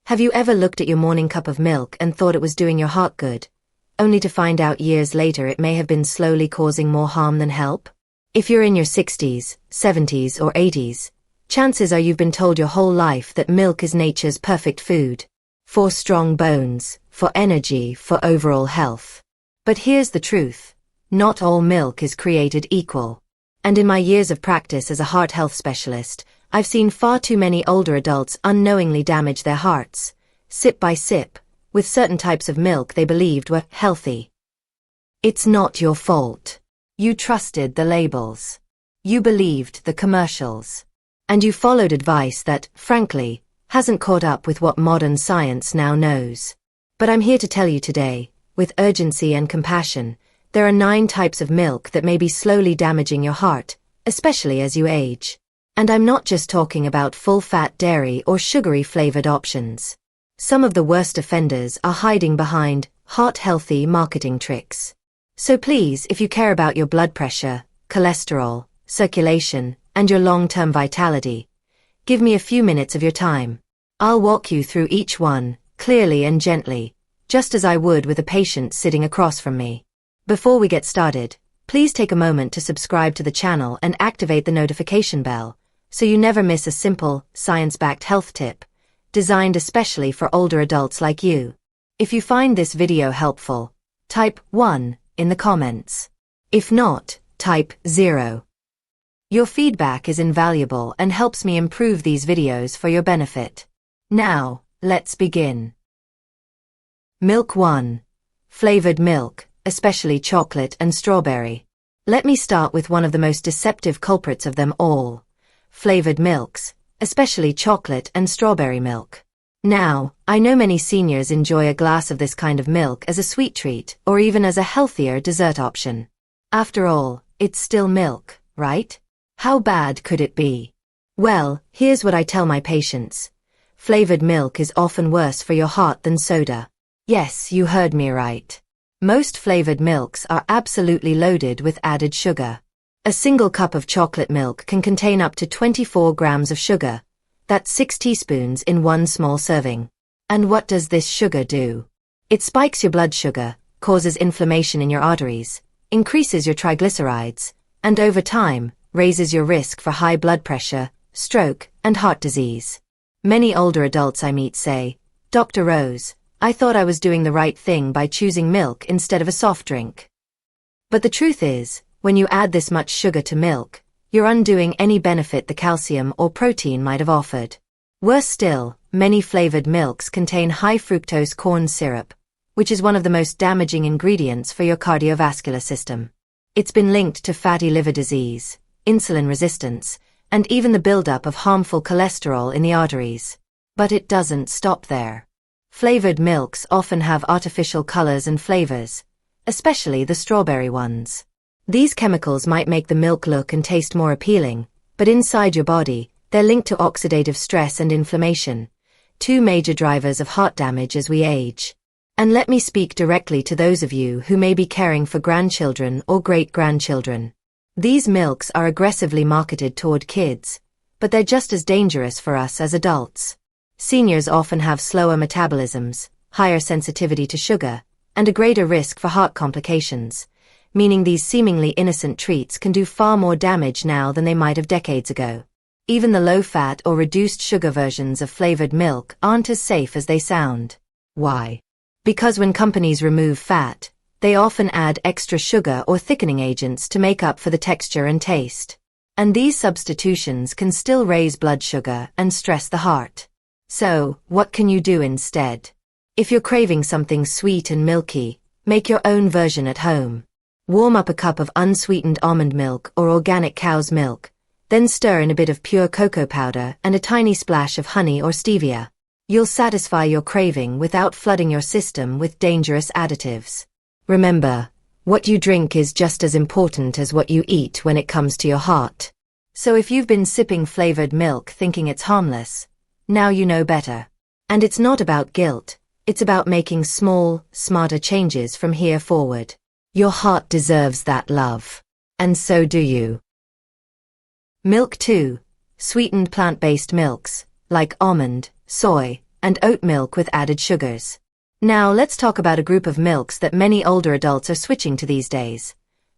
Have you ever looked at your morning cup of milk and thought it was doing your heart good, only to find out years later it may have been slowly causing more harm than help? If you're in your 60s, 70s, or 80s, chances are you've been told your whole life that milk is nature's perfect food. For strong bones, for energy, for overall health. But here's the truth. Not all milk is created equal. And in my years of practice as a heart health specialist, I've seen far too many older adults unknowingly damage their hearts, sip by sip, with certain types of milk they believed were healthy. It's not your fault. You trusted the labels. You believed the commercials. And you followed advice that, frankly, hasn't caught up with what modern science now knows. But I'm here to tell you today, with urgency and compassion, there are 9 types of milk that may be slowly damaging your heart, especially as you age. And I'm not just talking about full-fat dairy or sugary-flavored options. Some of the worst offenders are hiding behind heart-healthy marketing tricks. So please, if you care about your blood pressure, cholesterol, circulation, and your long-term vitality, give me a few minutes of your time. I'll walk you through each one, clearly and gently, just as I would with a patient sitting across from me. Before we get started, please take a moment to subscribe to the channel and activate the notification bell, so you never miss a simple, science-backed health tip, designed especially for older adults like you. If you find this video helpful, type 1 in the comments. If not, type 0. Your feedback is invaluable and helps me improve these videos for your benefit. Now, let's begin. Milk 1. Flavored milk, especially chocolate and strawberry. Let me start with one of the most deceptive culprits of them all. Flavored milks, especially chocolate and strawberry milk. Now, I know many seniors enjoy a glass of this kind of milk as a sweet treat or even as a healthier dessert option. After all, it's still milk, right? How bad could it be? Well, here's what I tell my patients. Flavored milk is often worse for your heart than soda. Yes, you heard me right. Most flavored milks are absolutely loaded with added sugar. A single cup of chocolate milk can contain up to 24 grams of sugar. That's 6 teaspoons in one small serving. And what does this sugar do? It spikes your blood sugar, causes inflammation in your arteries, increases your triglycerides, and over time, raises your risk for high blood pressure, stroke, and heart disease. Many older adults I meet say, "Dr. Rose, I thought I was doing the right thing by choosing milk instead of a soft drink." But the truth is, when you add this much sugar to milk, you're undoing any benefit the calcium or protein might have offered. Worse still, many flavored milks contain high fructose corn syrup, which is one of the most damaging ingredients for your cardiovascular system. It's been linked to fatty liver disease, insulin resistance, and even the buildup of harmful cholesterol in the arteries. But it doesn't stop there. Flavored milks often have artificial colors and flavors, especially the strawberry ones. These chemicals might make the milk look and taste more appealing, but inside your body, they're linked to oxidative stress and inflammation, 2 major drivers of heart damage as we age. And let me speak directly to those of you who may be caring for grandchildren or great-grandchildren. These milks are aggressively marketed toward kids, but they're just as dangerous for us as adults. Seniors often have slower metabolisms, higher sensitivity to sugar, and a greater risk for heart complications, meaning these seemingly innocent treats can do far more damage now than they might have decades ago. Even the low-fat or reduced sugar versions of flavored milk aren't as safe as they sound. Why? Because when companies remove fat, they often add extra sugar or thickening agents to make up for the texture and taste. And these substitutions can still raise blood sugar and stress the heart. So, what can you do instead? If you're craving something sweet and milky, make your own version at home. Warm up a cup of unsweetened almond milk or organic cow's milk, then stir in a bit of pure cocoa powder and a tiny splash of honey or stevia. You'll satisfy your craving without flooding your system with dangerous additives. Remember, what you drink is just as important as what you eat when it comes to your heart. So if you've been sipping flavored milk thinking it's harmless, now you know better. And it's not about guilt, it's about making small, smarter changes from here forward. Your heart deserves that love. And so do you. Milk 2. Sweetened plant-based milks, like almond, soy, and oat milk with added sugars. Now let's talk about a group of milks that many older adults are switching to these days.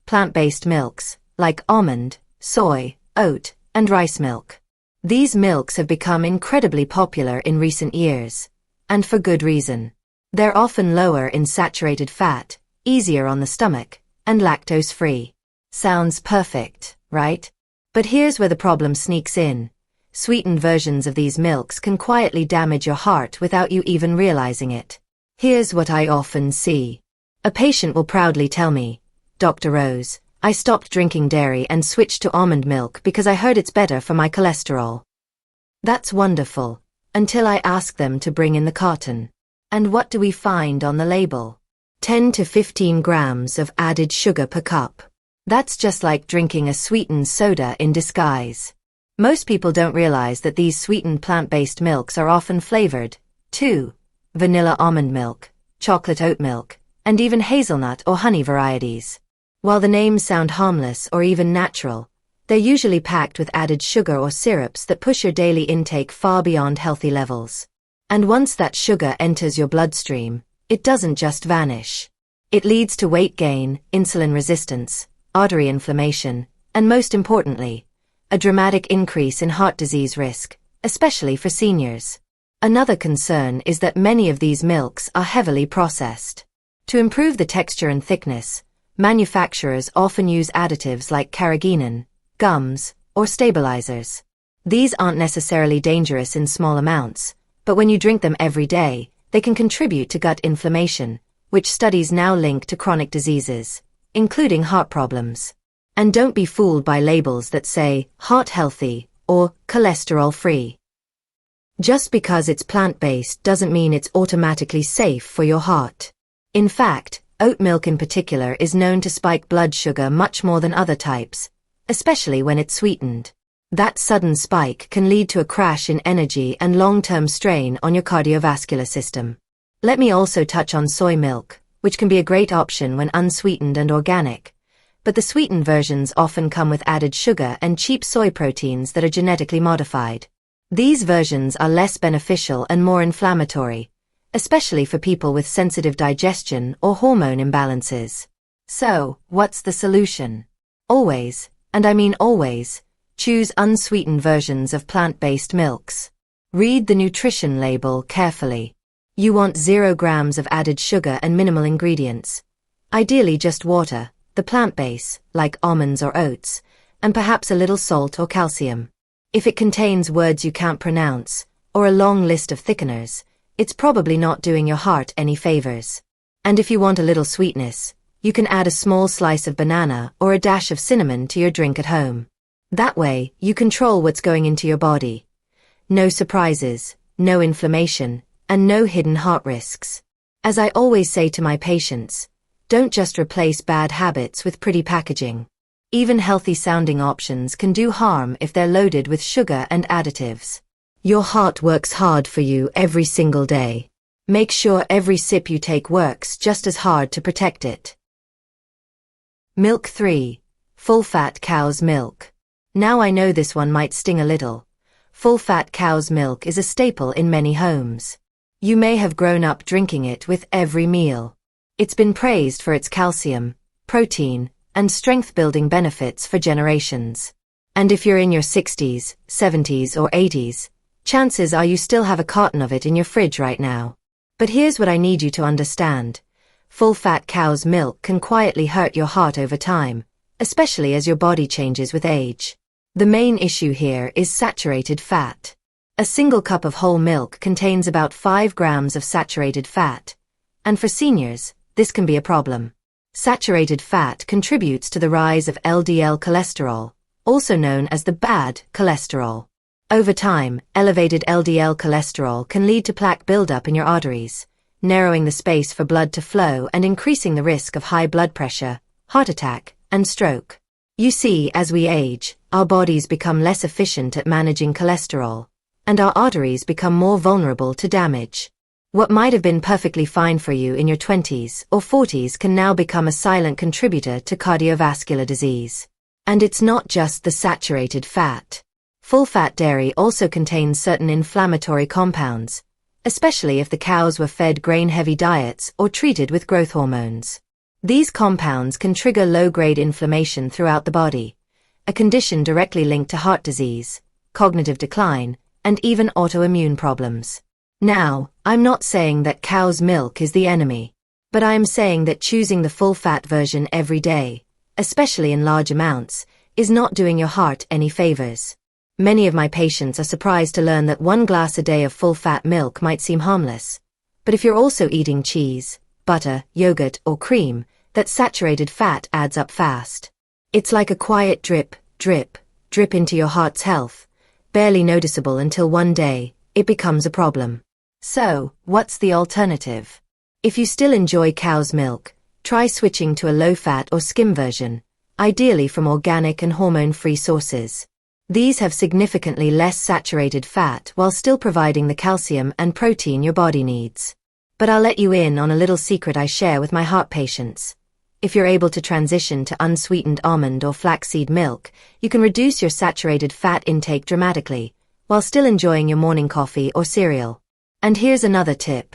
Plant-based milks, like almond, soy, oat, and rice milk. These milks have become incredibly popular in recent years, and for good reason. They're often lower in saturated fat, easier on the stomach, and lactose-free. Sounds perfect, right? But here's where the problem sneaks in. Sweetened versions of these milks can quietly damage your heart without you even realizing it. Here's what I often see. A patient will proudly tell me, "Dr. Rose, I stopped drinking dairy and switched to almond milk because I heard it's better for my cholesterol." That's wonderful, until I ask them to bring in the carton. And what do we find on the label? 10 to 15 grams of added sugar per cup. That's just like drinking a sweetened soda in disguise. Most people don't realize that these sweetened plant-based milks are often flavored, too. Vanilla almond milk, chocolate oat milk, and even hazelnut or honey varieties. While the names sound harmless or even natural, they're usually packed with added sugar or syrups that push your daily intake far beyond healthy levels. And once that sugar enters your bloodstream, it doesn't just vanish. It leads to weight gain, insulin resistance, artery inflammation, and most importantly, a dramatic increase in heart disease risk, especially for seniors. Another concern is that many of these milks are heavily processed. To improve the texture and thickness, manufacturers often use additives like carrageenan, gums, or stabilizers. These aren't necessarily dangerous in small amounts, but when you drink them every day, they can contribute to gut inflammation, which studies now link to chronic diseases, including heart problems. And don't be fooled by labels that say heart healthy or cholesterol free. Just because it's plant-based doesn't mean it's automatically safe for your heart. In fact, oat milk in particular is known to spike blood sugar much more than other types, especially when it's sweetened. That sudden spike can lead to a crash in energy and long-term strain on your cardiovascular system. Let me also touch on soy milk, which can be a great option when unsweetened and organic. But the sweetened versions often come with added sugar and cheap soy proteins that are genetically modified. These versions are less beneficial and more inflammatory, especially for people with sensitive digestion or hormone imbalances. So, what's the solution? Always, and I mean always, choose unsweetened versions of plant-based milks. Read the nutrition label carefully. You want 0 grams of added sugar and minimal ingredients. Ideally just water, the plant base, like almonds or oats, and perhaps a little salt or calcium. If it contains words you can't pronounce, or a long list of thickeners, it's probably not doing your heart any favors. And if you want a little sweetness, you can add a small slice of banana or a dash of cinnamon to your drink at home. That way, you control what's going into your body. No surprises, no inflammation, and no hidden heart risks. As I always say to my patients, don't just replace bad habits with pretty packaging. Even healthy-sounding options can do harm if they're loaded with sugar and additives. Your heart works hard for you every single day. Make sure every sip you take works just as hard to protect it. Milk 3. Full-fat cow's milk. Now I know this one might sting a little. Full-fat cow's milk is a staple in many homes. You may have grown up drinking it with every meal. It's been praised for its calcium, protein, and strength-building benefits for generations. And if you're in your 60s, 70s, or 80s, chances are you still have a carton of it in your fridge right now. But here's what I need you to understand. Full-fat cow's milk can quietly hurt your heart over time, especially as your body changes with age. The main issue here is saturated fat. A single cup of whole milk contains about 5 grams of saturated fat, and for seniors, this can be a problem. Saturated fat contributes to the rise of LDL cholesterol, also known as the bad cholesterol. Over time, elevated LDL cholesterol can lead to plaque buildup in your arteries, narrowing the space for blood to flow and increasing the risk of high blood pressure, heart attack, and stroke. You see, as we age, our bodies become less efficient at managing cholesterol, and our arteries become more vulnerable to damage. What might have been perfectly fine for you in your 20s or 40s can now become a silent contributor to cardiovascular disease. And it's not just the saturated fat. Full-fat dairy also contains certain inflammatory compounds, especially if the cows were fed grain-heavy diets or treated with growth hormones. These compounds can trigger low-grade inflammation throughout the body, a condition directly linked to heart disease, cognitive decline, and even autoimmune problems. Now, I'm not saying that cow's milk is the enemy, but I am saying that choosing the full-fat version every day, especially in large amounts, is not doing your heart any favors. Many of my patients are surprised to learn that 1 glass a day of full-fat milk might seem harmless. But if you're also eating cheese, butter, yogurt, or cream, that saturated fat adds up fast. It's like a quiet drip, drip, drip into your heart's health, barely noticeable until one day, it becomes a problem. So, what's the alternative? If you still enjoy cow's milk, try switching to a low-fat or skim version, ideally from organic and hormone-free sources. These have significantly less saturated fat while still providing the calcium and protein your body needs. But I'll let you in on a little secret I share with my heart patients. If you're able to transition to unsweetened almond or flaxseed milk, you can reduce your saturated fat intake dramatically, while still enjoying your morning coffee or cereal. And here's another tip.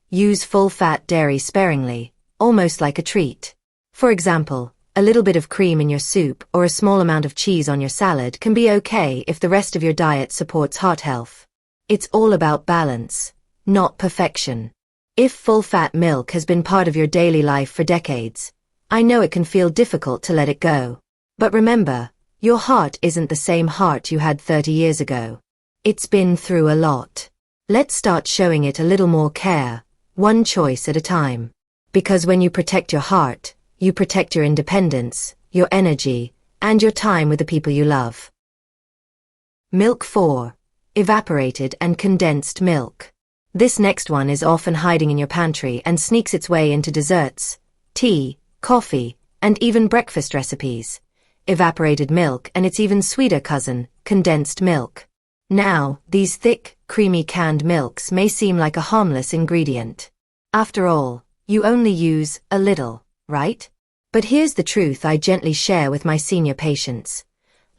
Use full-fat dairy sparingly, almost like a treat. For example, a little bit of cream in your soup or a small amount of cheese on your salad can be okay if the rest of your diet supports heart health. It's all about balance, not perfection. If full-fat milk has been part of your daily life for decades, I know it can feel difficult to let it go. But remember, your heart isn't the same heart you had 30 years ago. It's been through a lot. Let's start showing it a little more care, one choice at a time. Because when you protect your heart, you protect your independence, your energy, and your time with the people you love. Milk 4. Evaporated and condensed milk. This next one is often hiding in your pantry and sneaks its way into desserts, tea, coffee, and even breakfast recipes. Evaporated milk and its even sweeter cousin, condensed milk. Now, these thick, creamy canned milks may seem like a harmless ingredient. After all, you only use a little, right? But here's the truth I gently share with my senior patients.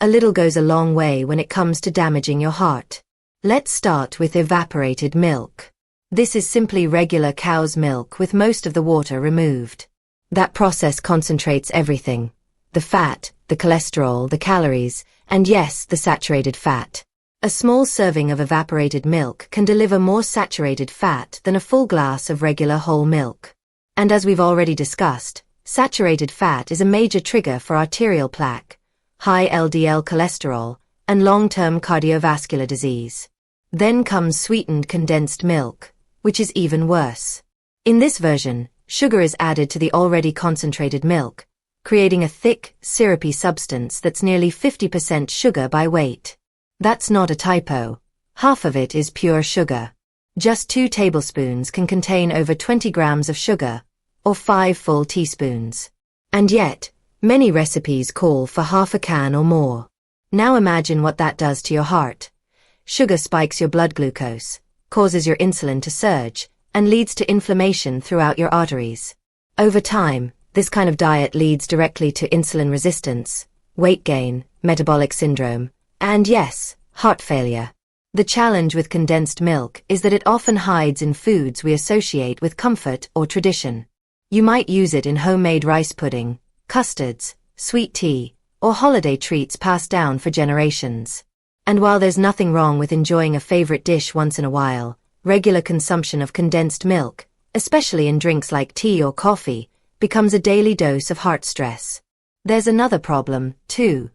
A little goes a long way when it comes to damaging your heart. Let's start with evaporated milk. This is simply regular cow's milk with most of the water removed. That process concentrates everything. The fat, the cholesterol, the calories, and yes, the saturated fat. A small serving of evaporated milk can deliver more saturated fat than a full glass of regular whole milk. And as we've already discussed, saturated fat is a major trigger for arterial plaque, high LDL cholesterol, and long-term cardiovascular disease. Then comes sweetened condensed milk, which is even worse. In this version, sugar is added to the already concentrated milk, creating a thick, syrupy substance that's nearly 50% sugar by weight. That's not a typo. Half of it is pure sugar. Just 2 tablespoons can contain over 20 grams of sugar, or 5 full teaspoons. And yet, many recipes call for half a can or more. Now imagine what that does to your heart. Sugar spikes your blood glucose, causes your insulin to surge, and leads to inflammation throughout your arteries. Over time, this kind of diet leads directly to insulin resistance, weight gain, metabolic syndrome, and yes, heart failure. The challenge with condensed milk is that it often hides in foods we associate with comfort or tradition. You might use it in homemade rice pudding, custards, sweet tea, or holiday treats passed down for generations. And while there's nothing wrong with enjoying a favorite dish once in a while, regular consumption of condensed milk, especially in drinks like tea or coffee, becomes a daily dose of heart stress. There's another problem, too.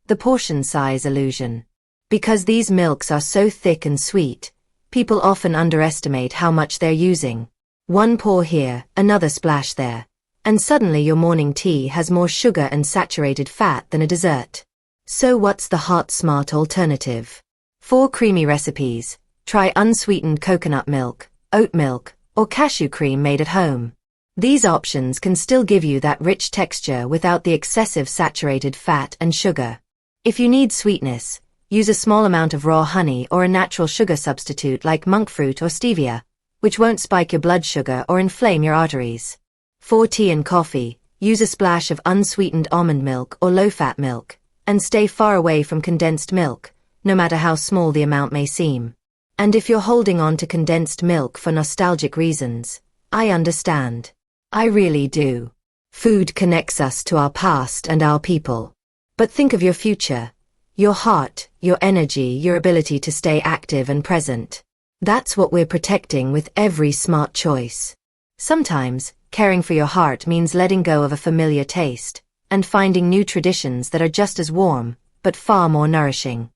The portion size illusion. Because these milks are so thick and sweet, people often underestimate how much they're using. One pour here, another splash there, and suddenly your morning tea has more sugar and saturated fat than a dessert. So what's the heart-smart alternative? 4 creamy recipes. Try unsweetened coconut milk, oat milk, or cashew cream made at home. These options can still give you that rich texture without the excessive saturated fat and sugar. If you need sweetness, use a small amount of raw honey or a natural sugar substitute like monk fruit or stevia, which won't spike your blood sugar or inflame your arteries. For tea and coffee, use a splash of unsweetened almond milk or low-fat milk, and stay far away from condensed milk, no matter how small the amount may seem. And if you're holding on to condensed milk for nostalgic reasons, I understand. I really do. Food connects us to our past and our people. But think of your future. Your heart, your energy, your ability to stay active and present. That's what we're protecting with every smart choice. Sometimes, caring for your heart means letting go of a familiar taste, and finding new traditions that are just as warm, but far more nourishing.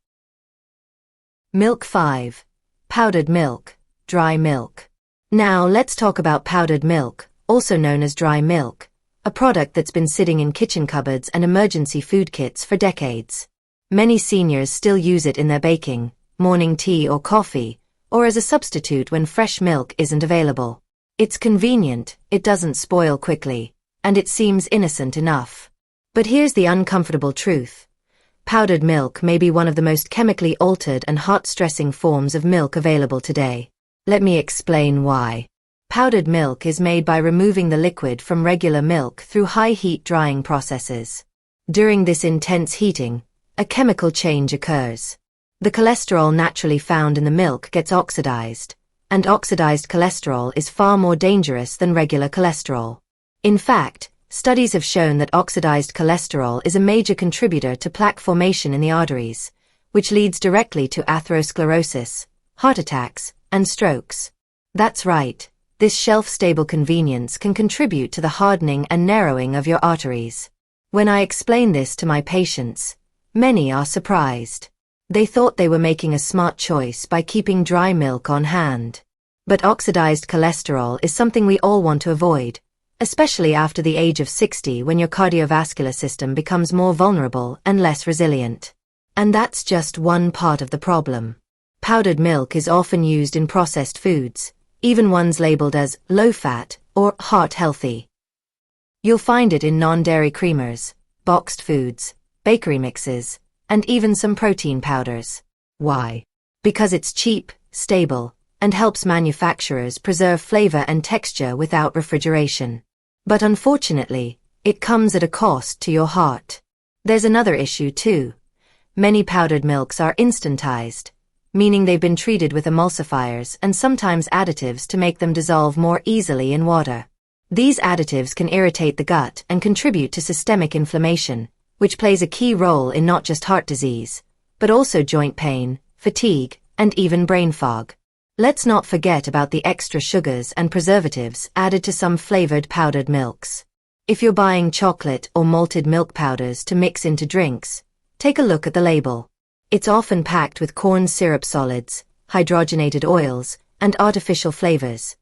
Milk 5. Powdered milk, dry milk. Now let's talk about powdered milk, also known as dry milk, a product that's been sitting in kitchen cupboards and emergency food kits for decades. Many seniors still use it in their baking, morning tea or coffee, or as a substitute when fresh milk isn't available. It's convenient, it doesn't spoil quickly, and it seems innocent enough. But here's the uncomfortable truth. Powdered milk may be one of the most chemically altered and heart-stressing forms of milk available today. Let me explain why. Powdered milk is made by removing the liquid from regular milk through high-heat drying processes. During this intense heating, a chemical change occurs. The cholesterol naturally found in the milk gets oxidized, and oxidized cholesterol is far more dangerous than regular cholesterol. In fact, studies have shown that oxidized cholesterol is a major contributor to plaque formation in the arteries, which leads directly to atherosclerosis, heart attacks, and strokes. That's right, this shelf-stable convenience can contribute to the hardening and narrowing of your arteries. When I explain this to my patients, many are surprised. They thought they were making a smart choice by keeping dry milk on hand. But oxidized cholesterol is something we all want to avoid, especially after the age of 60 when your cardiovascular system becomes more vulnerable and less resilient. And that's just one part of the problem. Powdered milk is often used in processed foods, even ones labeled as low-fat or heart-healthy. You'll find it in non-dairy creamers, boxed foods, bakery mixes, and even some protein powders. Why? Because it's cheap, stable, and helps manufacturers preserve flavor and texture without refrigeration. But unfortunately, it comes at a cost to your heart. There's another issue too. Many powdered milks are instantized, meaning they've been treated with emulsifiers and sometimes additives to make them dissolve more easily in water. These additives can irritate the gut and contribute to systemic inflammation, which plays a key role in not just heart disease, but also joint pain, fatigue, and even brain fog. Let's not forget about the extra sugars and preservatives added to some flavored powdered milks. If you're buying chocolate or malted milk powders to mix into drinks, take a look at the label. It's often packed with corn syrup solids, hydrogenated oils, and artificial flavors,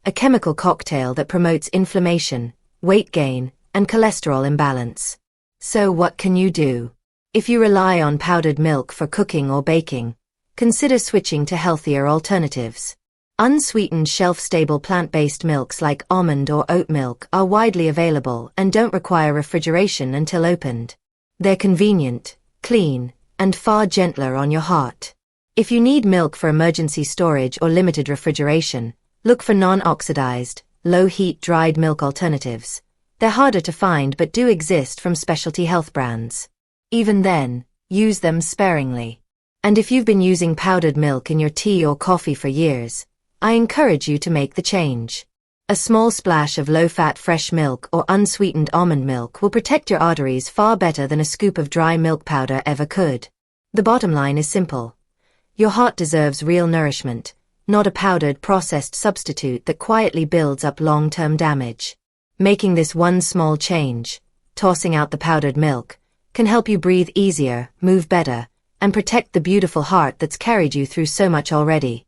a chemical cocktail that promotes inflammation, weight gain, and cholesterol imbalance. So what can you do? If you rely on powdered milk for cooking or baking, consider switching to healthier alternatives. Unsweetened shelf-stable plant-based milks like almond or oat milk are widely available and don't require refrigeration until opened. They're convenient, clean, and far gentler on your heart. If you need milk for emergency storage or limited refrigeration, look for non-oxidized, low-heat dried milk alternatives. They're harder to find but do exist from specialty health brands. Even then, use them sparingly. And if you've been using powdered milk in your tea or coffee for years, I encourage you to make the change. A small splash of low-fat fresh milk or unsweetened almond milk will protect your arteries far better than a scoop of dry milk powder ever could. The bottom line is simple. Your heart deserves real nourishment, not a powdered processed substitute that quietly builds up long-term damage. Making this one small change, tossing out the powdered milk, can help you breathe easier, move better, and protect the beautiful heart that's carried you through so much already.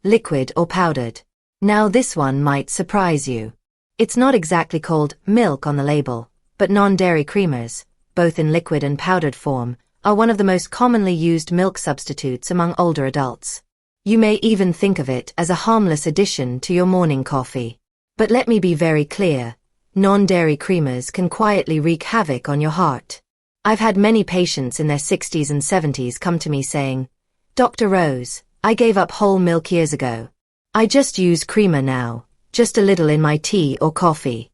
Liquid or powdered. Now this one might surprise you. It's not exactly called milk on the label, but non-dairy creamers, both in liquid and powdered form, are one of the most commonly used milk substitutes among older adults. You may even think of it as a harmless addition to your morning coffee. But let me be very clear, non-dairy creamers can quietly wreak havoc on your heart. I've had many patients in their 60s and 70s come to me saying, "Dr. Rose, I gave up whole milk years ago. I just use creamer now, just a little in my tea or coffee."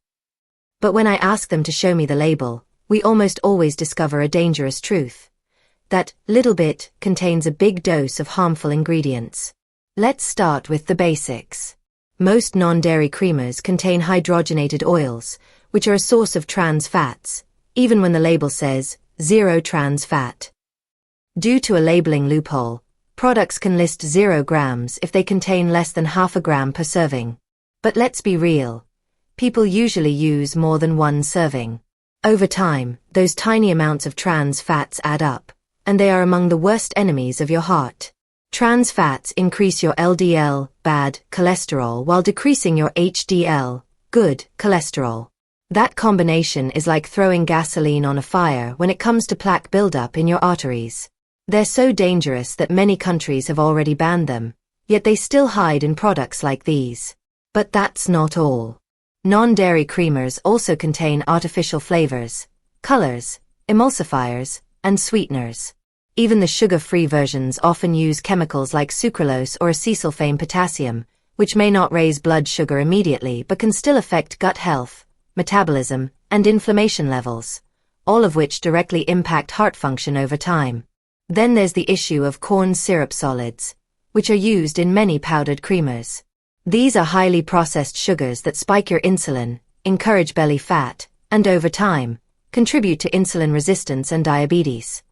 But when I ask them to show me the label, we almost always discover a dangerous truth. That little bit contains a big dose of harmful ingredients. Let's start with the basics. Most non-dairy creamers contain hydrogenated oils, which are a source of trans fats, even when the label says zero trans fat. Due to a labeling loophole, products can list 0 grams if they contain less than half a gram per serving. But let's be real. People usually use more than one serving. Over time, those tiny amounts of trans fats add up, and they are among the worst enemies of your heart. Trans fats increase your LDL, bad cholesterol, while decreasing your HDL, good cholesterol. That combination is like throwing gasoline on a fire when it comes to plaque buildup in your arteries. They're so dangerous that many countries have already banned them, yet they still hide in products like these. But that's not all. Non-dairy creamers also contain artificial flavors, colors, emulsifiers, and sweeteners. Even the sugar-free versions often use chemicals like sucralose or acesulfame potassium, which may not raise blood sugar immediately but can still affect gut health, metabolism, and inflammation levels, all of which directly impact heart function over time. Then there's the issue of corn syrup solids, which are used in many powdered creamers. These are highly processed sugars that spike your insulin, encourage belly fat, and over time, contribute to insulin resistance and diabetes,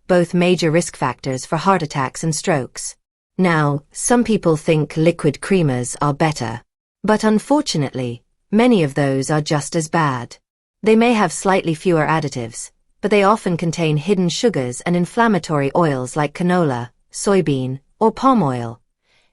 both major risk factors for heart attacks and strokes. Now, some people think liquid creamers are better. But unfortunately, many of those are just as bad. They may have slightly fewer additives, but they often contain hidden sugars and inflammatory oils like canola, soybean, or palm oil,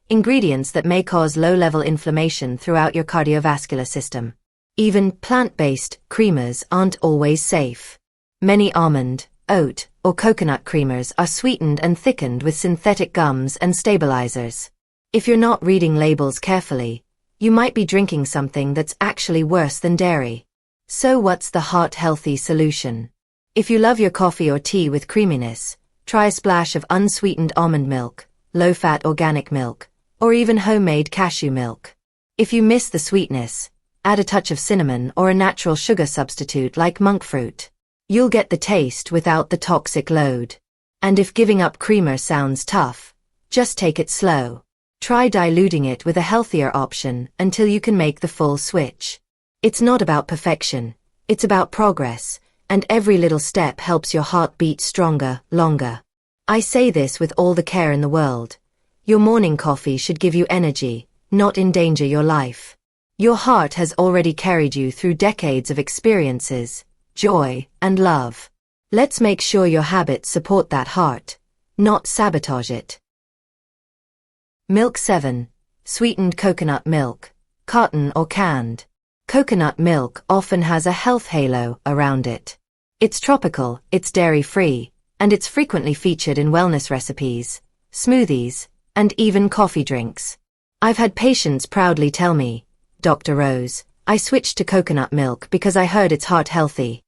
ingredients that may cause low-level inflammation throughout your cardiovascular system. Even plant-based creamers aren't always safe. Many almond, oat, or coconut creamers are sweetened and thickened with synthetic gums and stabilizers. If you're not reading labels carefully, you might be drinking something that's actually worse than dairy. So what's the heart-healthy solution? If you love your coffee or tea with creaminess, try a splash of unsweetened almond milk, low-fat organic milk, or even homemade cashew milk. If you miss the sweetness, add a touch of cinnamon or a natural sugar substitute like monk fruit. You'll get the taste without the toxic load. And if giving up creamer sounds tough, just take it slow. Try diluting it with a healthier option until you can make the full switch. It's not about perfection, it's about progress, and every little step helps your heart beat stronger, longer. I say this with all the care in the world. Your morning coffee should give you energy, not endanger your life. Your heart has already carried you through decades of experiences, joy, and love. Let's make sure your habits support that heart, not sabotage it. Milk 7. Sweetened coconut milk, carton or canned. Coconut milk often has a health halo around it. It's tropical, it's dairy-free, and it's frequently featured in wellness recipes, smoothies, and even coffee drinks. I've had patients proudly tell me, Dr. Rose, I switched to coconut milk because I heard it's heart healthy.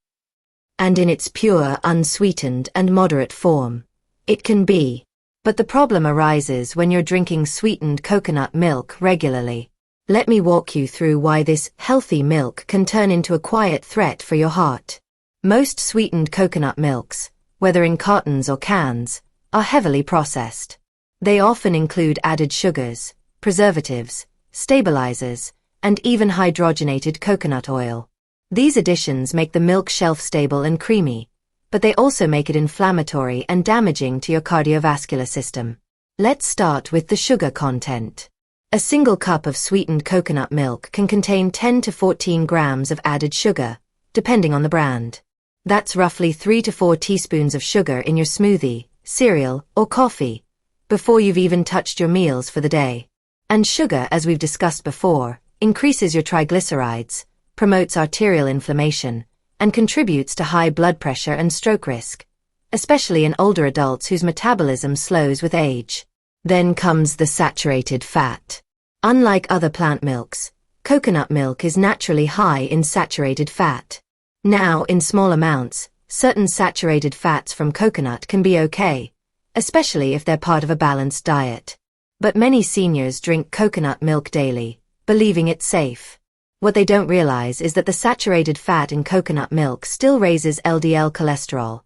And in its pure, unsweetened, and moderate form, it can be. But the problem arises when you're drinking sweetened coconut milk regularly. Let me walk you through why this healthy milk can turn into a quiet threat for your heart. Most sweetened coconut milks, whether in cartons or cans, are heavily processed. They often include added sugars, preservatives, stabilizers, and even hydrogenated coconut oil. These additions make the milk shelf-stable and creamy, but they also make it inflammatory and damaging to your cardiovascular system. Let's start with the sugar content. A single cup of sweetened coconut milk can contain 10 to 14 grams of added sugar, depending on the brand. That's roughly 3 to 4 teaspoons of sugar in your smoothie, cereal, or coffee, before you've even touched your meals for the day. And sugar, as we've discussed before, increases your triglycerides, promotes arterial inflammation, and contributes to high blood pressure and stroke risk, especially in older adults whose metabolism slows with age. Then comes the saturated fat. Unlike other plant milks, coconut milk is naturally high in saturated fat. Now, in small amounts, certain saturated fats from coconut can be okay, especially if they're part of a balanced diet. But many seniors drink coconut milk daily, believing it's safe. What they don't realize is that the saturated fat in coconut milk still raises LDL cholesterol,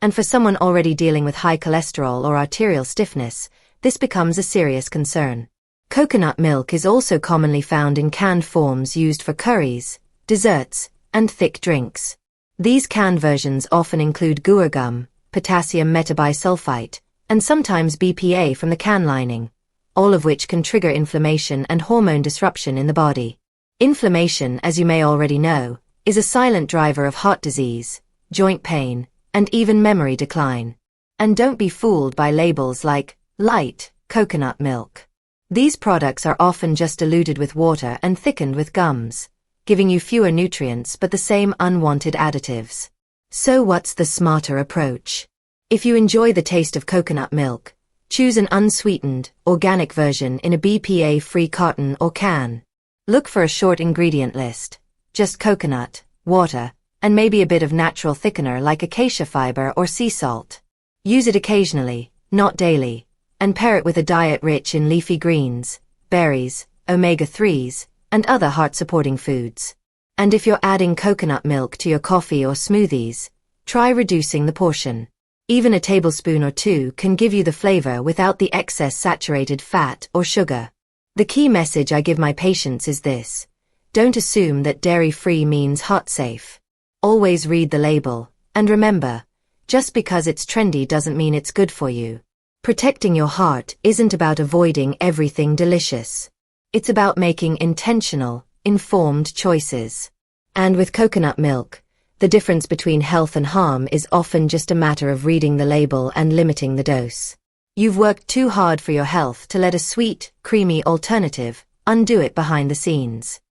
And for someone already dealing with high cholesterol or arterial stiffness, this becomes a serious concern. Coconut milk is also commonly found in canned forms used for curries, desserts, and thick drinks. These canned versions often include guar gum, potassium metabisulfite, and sometimes BPA from the can lining, all of which can trigger inflammation and hormone disruption in the body. Inflammation, as you may already know, is a silent driver of heart disease, joint pain, and even memory decline. And don't be fooled by labels like light coconut milk. These products are often just diluted with water and thickened with gums, giving you fewer nutrients but the same unwanted additives. So what's the smarter approach? If you enjoy the taste of coconut milk, choose an unsweetened, organic version in a BPA-free carton or can. Look for a short ingredient list, just coconut, water, and maybe a bit of natural thickener like acacia fiber or sea salt. Use it occasionally, not daily, and pair it with a diet rich in leafy greens, berries, omega-3s, and other heart-supporting foods. And if you're adding coconut milk to your coffee or smoothies, try reducing the portion. Even a tablespoon or two can give you the flavor without the excess saturated fat or sugar. The key message I give my patients is this: don't assume that dairy-free means heart-safe. Always read the label, and remember, just because it's trendy doesn't mean it's good for you. Protecting your heart isn't about avoiding everything delicious. It's about making intentional, informed choices. And with coconut milk, the difference between health and harm is often just a matter of reading the label and limiting the dose. You've worked too hard for your health to let a sweet, creamy alternative undo it behind the scenes.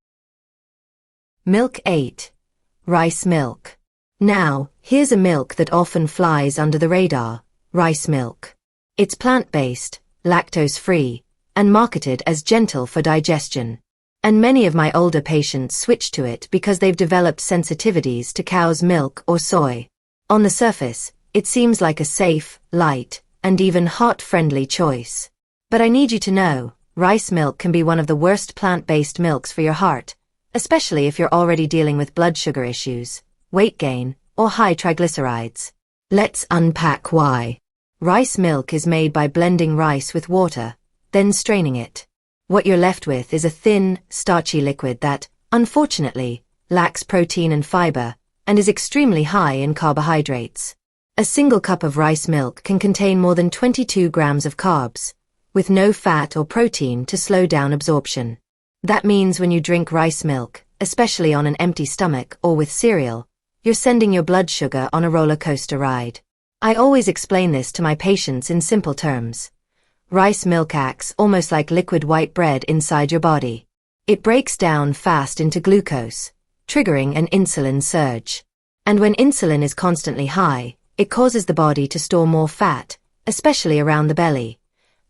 Milk 8. Rice milk. Now, here's a milk that often flies under the radar: rice milk. It's plant-based, lactose-free, and marketed as gentle for digestion. And many of my older patients switch to it because they've developed sensitivities to cow's milk or soy. On the surface, it seems like a safe, light, and even heart-friendly choice. But I need you to know, rice milk can be one of the worst plant-based milks for your heart, especially if you're already dealing with blood sugar issues, weight gain, or high triglycerides. Let's unpack why. Rice milk is made by blending rice with water, then straining it. What you're left with is a thin, starchy liquid that, unfortunately, lacks protein and fiber, and is extremely high in carbohydrates. A single cup of rice milk can contain more than 22 grams of carbs, with no fat or protein to slow down absorption. That means when you drink rice milk, especially on an empty stomach or with cereal, you're sending your blood sugar on a roller coaster ride. I always explain this to my patients in simple terms. Rice milk acts almost like liquid white bread inside your body. It breaks down fast into glucose, triggering an insulin surge. And when insulin is constantly high, it causes the body to store more fat, especially around the belly,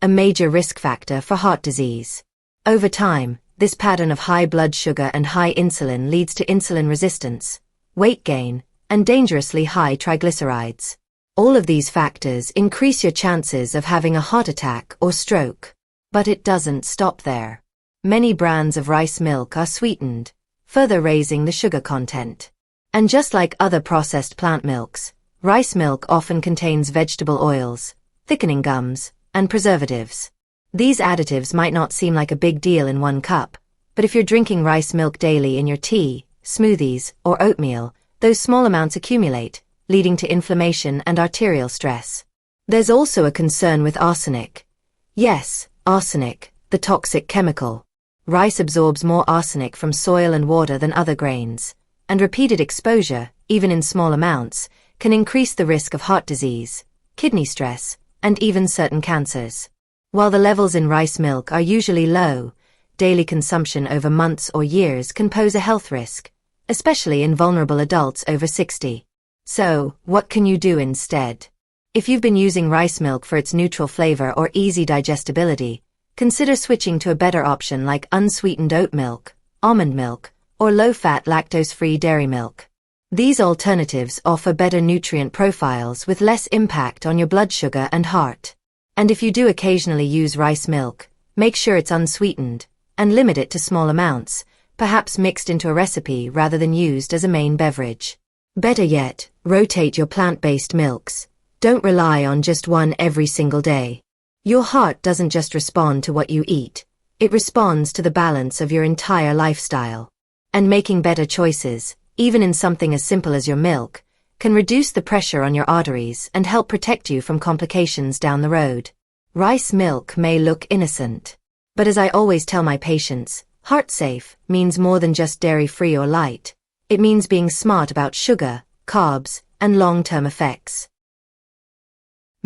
a major risk factor for heart disease. Over time, this pattern of high blood sugar and high insulin leads to insulin resistance, weight gain, and dangerously high triglycerides. All of these factors increase your chances of having a heart attack or stroke. But it doesn't stop there. Many brands of rice milk are sweetened, further raising the sugar content. And just like other processed plant milks, rice milk often contains vegetable oils, thickening gums, and preservatives. These additives might not seem like a big deal in one cup, but if you're drinking rice milk daily in your tea, smoothies, or oatmeal, those small amounts accumulate, leading to inflammation and arterial stress. There's also a concern with arsenic. Yes, arsenic, the toxic chemical. Rice absorbs more arsenic from soil and water than other grains, and repeated exposure, even in small amounts, can increase the risk of heart disease, kidney stress, and even certain cancers. While the levels in rice milk are usually low, daily consumption over months or years can pose a health risk, especially in vulnerable adults over 60. So, what can you do instead? If you've been using rice milk for its neutral flavor or easy digestibility, consider switching to a better option like unsweetened oat milk, almond milk, or low-fat lactose-free dairy milk. These alternatives offer better nutrient profiles with less impact on your blood sugar and heart. And if you do occasionally use rice milk, make sure it's unsweetened, and limit it to small amounts, perhaps mixed into a recipe rather than used as a main beverage. Better yet, rotate your plant-based milks, Don't rely on just one every single day. Your heart doesn't just respond to what you eat, it responds to the balance of your entire lifestyle. And making better choices, even in something as simple as your milk, can reduce the pressure on your arteries and help protect you from complications down the road. Rice milk may look innocent, but as I always tell my patients, heart safe means more than just dairy-free or light. It means being smart about sugar, carbs, and long-term effects.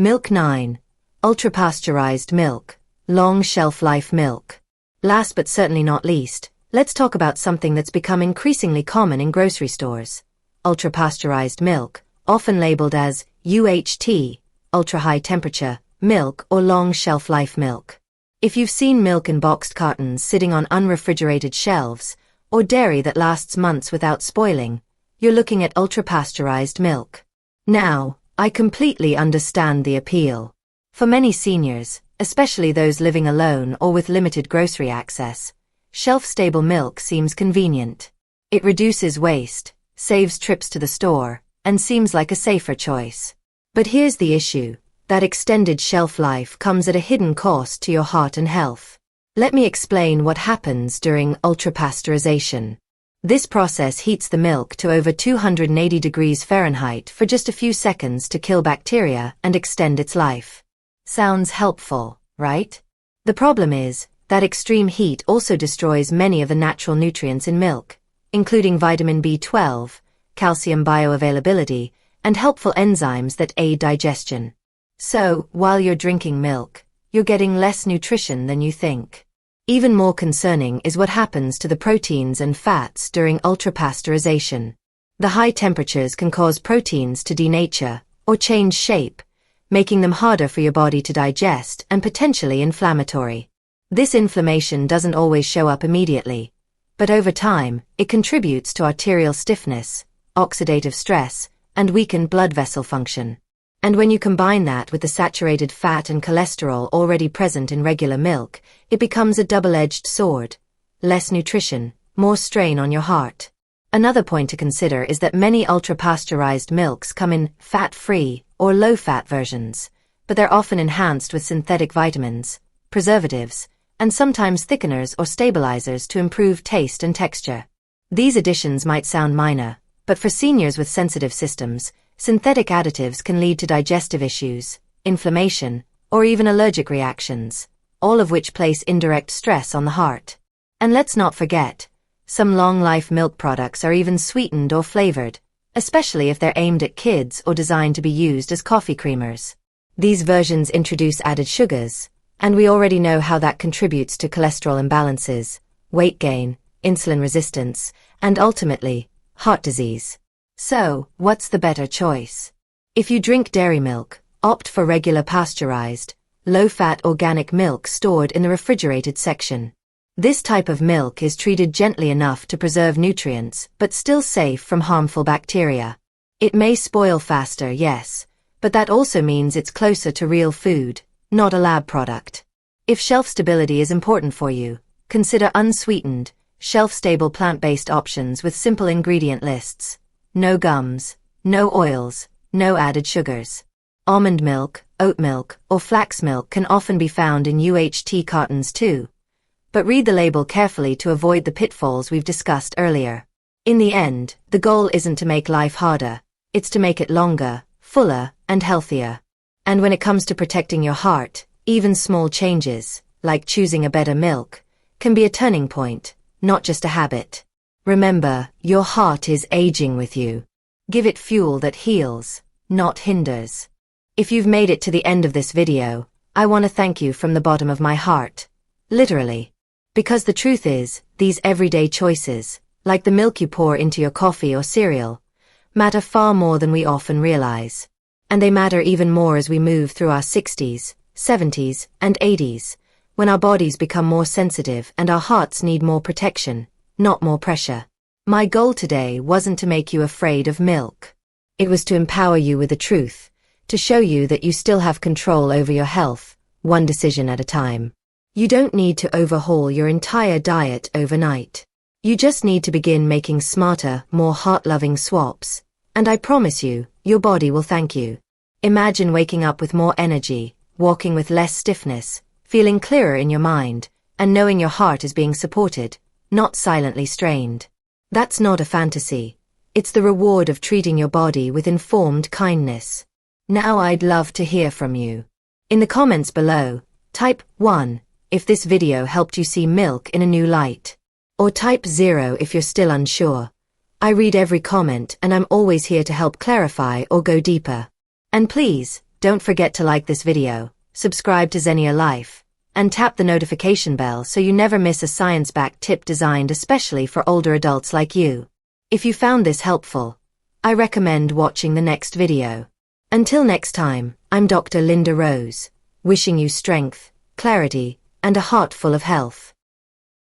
Milk 9. Ultra-pasteurized milk, long shelf-life milk. Last but certainly not least, let's talk about something that's become increasingly common in grocery stores. Ultra-pasteurized milk, often labeled as UHT, ultra-high temperature, milk or long shelf-life milk. If you've seen milk in boxed cartons sitting on unrefrigerated shelves, or dairy that lasts months without spoiling, you're looking at ultra-pasteurized milk. Now, I completely understand the appeal. For many seniors, especially those living alone or with limited grocery access, shelf-stable milk seems convenient. It reduces waste, saves trips to the store, and seems like a safer choice. But here's the issue. That extended shelf life comes at a hidden cost to your heart and health. Let me explain what happens during ultrapasteurization. This process heats the milk to over 280 degrees Fahrenheit for just a few seconds to kill bacteria and extend its life. Sounds helpful, right? The problem is that extreme heat also destroys many of the natural nutrients in milk, including vitamin B12, calcium bioavailability, and helpful enzymes that aid digestion. So, while you're drinking milk, you're getting less nutrition than you think. Even more concerning is what happens to the proteins and fats during ultrapasteurization. The high temperatures can cause proteins to denature or change shape, making them harder for your body to digest and potentially inflammatory. This inflammation doesn't always show up immediately, but over time, it contributes to arterial stiffness, oxidative stress, and weakened blood vessel function. And when you combine that with the saturated fat and cholesterol already present in regular milk, it becomes a double-edged sword. Less nutrition, more strain on your heart. Another point to consider is that many ultra-pasteurized milks come in fat-free or low-fat versions, but they're often enhanced with synthetic vitamins, preservatives, and sometimes thickeners or stabilizers to improve taste and texture. These additions might sound minor, but for seniors with sensitive systems, synthetic additives can lead to digestive issues, inflammation, or even allergic reactions, all of which place indirect stress on the heart. And let's not forget, some long-life milk products are even sweetened or flavored, especially if they're aimed at kids or designed to be used as coffee creamers. These versions introduce added sugars, and we already know how that contributes to cholesterol imbalances, weight gain, insulin resistance, and ultimately, heart disease. So, what's the better choice? If you drink dairy milk, opt for regular pasteurized, low-fat organic milk stored in the refrigerated section. This type of milk is treated gently enough to preserve nutrients, but still safe from harmful bacteria. It may spoil faster, yes, but that also means it's closer to real food, not a lab product. If shelf stability is important for you, consider unsweetened, shelf-stable plant-based options with simple ingredient lists. No gums, no oils, no added sugars. Almond milk, oat milk, or flax milk can often be found in UHT cartons too. But read the label carefully to avoid the pitfalls we've discussed earlier. In the end, the goal isn't to make life harder, it's to make it longer, fuller, and healthier. And when it comes to protecting your heart, even small changes, like choosing a better milk, can be a turning point, not just a habit. Remember, your heart is aging with you. Give it fuel that heals, not hinders. If you've made it to the end of this video, I want to thank you from the bottom of my heart. Literally. Because the truth is, these everyday choices, like the milk you pour into your coffee or cereal, matter far more than we often realize. And they matter even more as we move through our 60s, 70s, and 80s, when our bodies become more sensitive and our hearts need more protection, not more pressure. My goal today wasn't to make you afraid of milk. It was to empower you with the truth, to show you that you still have control over your health, one decision at a time. You don't need to overhaul your entire diet overnight. You just need to begin making smarter, more heart-loving swaps, and I promise you, your body will thank you. Imagine waking up with more energy, walking with less stiffness, feeling clearer in your mind, and knowing your heart is being supported, not silently strained. That's not a fantasy. It's the reward of treating your body with informed kindness. Now I'd love to hear from you. In the comments below, type 1 if this video helped you see milk in a new light. Or type 0 if you're still unsure. I read every comment and I'm always here to help clarify or go deeper. And please, don't forget to like this video, subscribe to Zenior Life, and tap the notification bell so you never miss a science-backed tip designed especially for older adults like you. If you found this helpful, I recommend watching the next video. Until next time, I'm Dr. Linda Rose, wishing you strength, clarity, and a heart full of health.